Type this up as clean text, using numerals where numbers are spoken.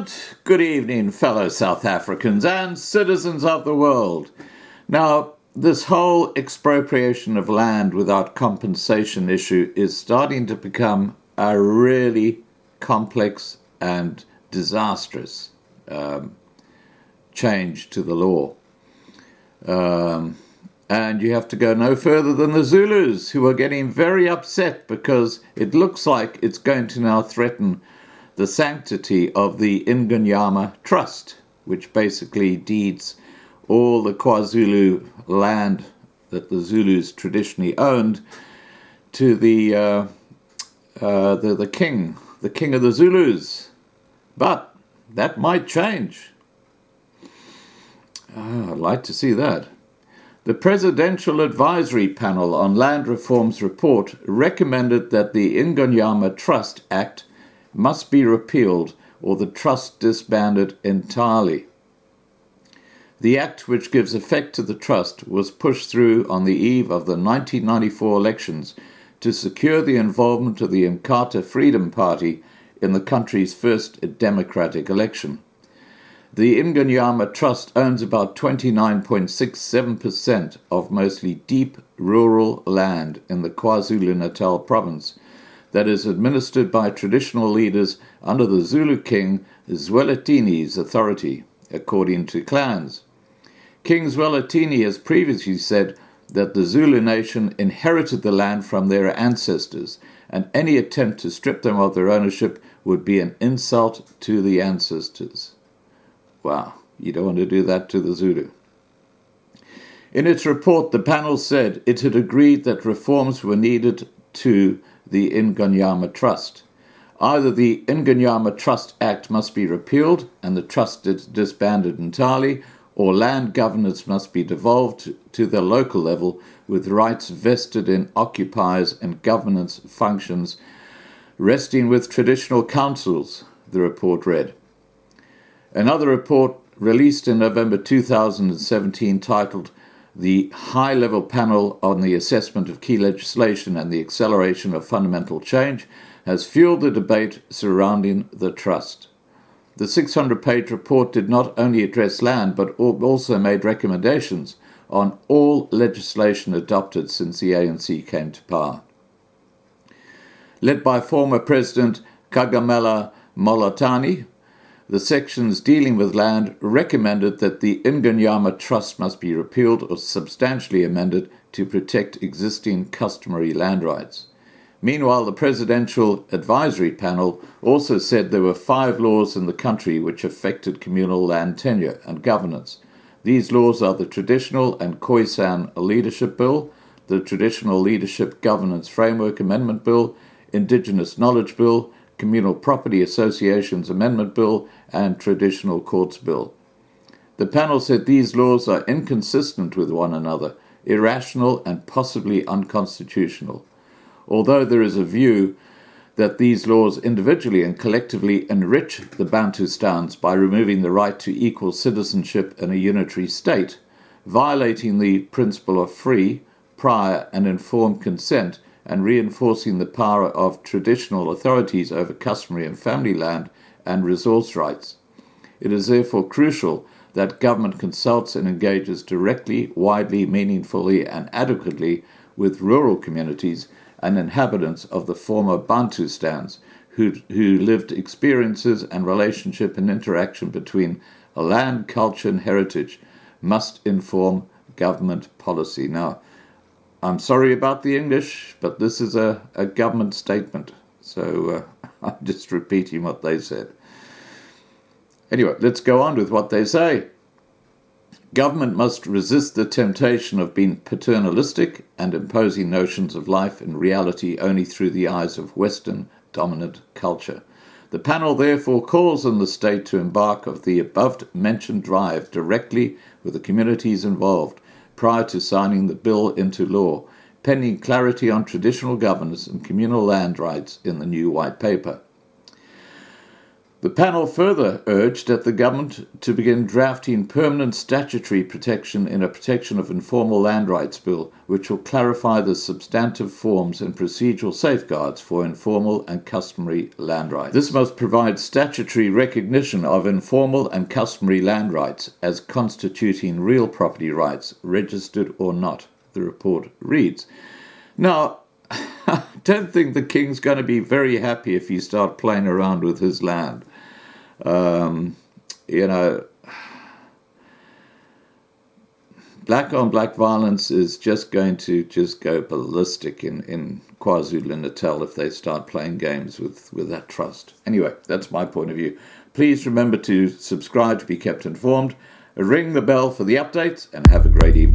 And good evening, fellow South Africans and citizens of the world. Now, this whole expropriation of land without compensation issue is starting to become a really complex and disastrous change to the law. And you have to go no further than the Zulus, who are getting very upset because it looks like it's going to now threaten the sanctity of the Ingonyama Trust, which basically deeds all the KwaZulu land that the Zulus traditionally owned to the king of the Zulus. But that might change. I'd like to see that. The Presidential Advisory Panel on Land Reform's report recommended that the Ingonyama Trust Act must be repealed or the trust disbanded entirely. The act, which gives effect to the trust, was pushed through on the eve of the 1994 elections to secure the involvement of the Inkatha Freedom Party in the country's first democratic election. The Ingonyama Trust owns about 29.67% of mostly deep rural land in the KwaZulu-Natal province that is administered by traditional leaders under the Zulu King Zwelithini's authority, according to clans. King Zwelithini has previously said that the Zulu nation inherited the land from their ancestors, and any attempt to strip them of their ownership would be an insult to the ancestors. Wow, you don't want to do that to the Zulu. In its report, the panel said it had agreed that reforms were needed to the Ingonyama Trust. Either the Ingonyama Trust Act must be repealed and the trust disbanded entirely, or land governance must be devolved to the local level with rights vested in occupiers and governance functions resting with traditional councils, the report read. Another report released in November 2017 titled The High-Level Panel on the Assessment of Key Legislation and the Acceleration of Fundamental Change has fueled the debate surrounding the trust. The 600-page report did not only address land but also made recommendations on all legislation adopted since the ANC came to power. Led by former President Kagamela Molatani, the sections dealing with land recommended that the Ingonyama Trust must be repealed or substantially amended to protect existing customary land rights. Meanwhile, the Presidential Advisory Panel also said there were 5 laws in the country which affected communal land tenure and governance. These laws are the Traditional and Khoisan Leadership Bill, the Traditional Leadership Governance Framework Amendment Bill, Indigenous Knowledge Bill, Communal Property Associations Amendment Bill, and Traditional Courts Bill. The panel said these laws are inconsistent with one another, irrational and possibly unconstitutional. Although there is a view that these laws individually and collectively enrich the Bantustans by removing the right to equal citizenship in a unitary state, violating the principle of free, prior and informed consent, and reinforcing the power of traditional authorities over customary and family land and resource rights. It is therefore crucial that government consults and engages directly, widely, meaningfully and adequately with rural communities and inhabitants of the former Bantustans who lived experiences and relationship and interaction between a land, culture and heritage must inform government policy. Now, I'm sorry about the English, but this is a government statement, so I'm just repeating what they said. Anyway, let's go on with what they say. Government must resist the temptation of being paternalistic and imposing notions of life and reality only through the eyes of Western dominant culture. The panel therefore calls on the state to embark on the above-mentioned drive directly with the communities involved prior to signing the bill into law, pending clarity on traditional governance and communal land rights in the new white paper. The panel further urged that the government to begin drafting permanent statutory protection in a Protection of Informal Land Rights Bill, which will clarify the substantive forms and procedural safeguards for informal and customary land rights. This must provide statutory recognition of informal and customary land rights as constituting real property rights, registered or not, the report reads. Now, I don't think the King's going to be very happy if you start playing around with his land. Black on black violence is just going to go ballistic in KwaZulu-Natal if they start playing games with that trust. Anyway, that's my point of view. Please remember to subscribe to be kept informed, ring the bell for the updates, and have a great evening.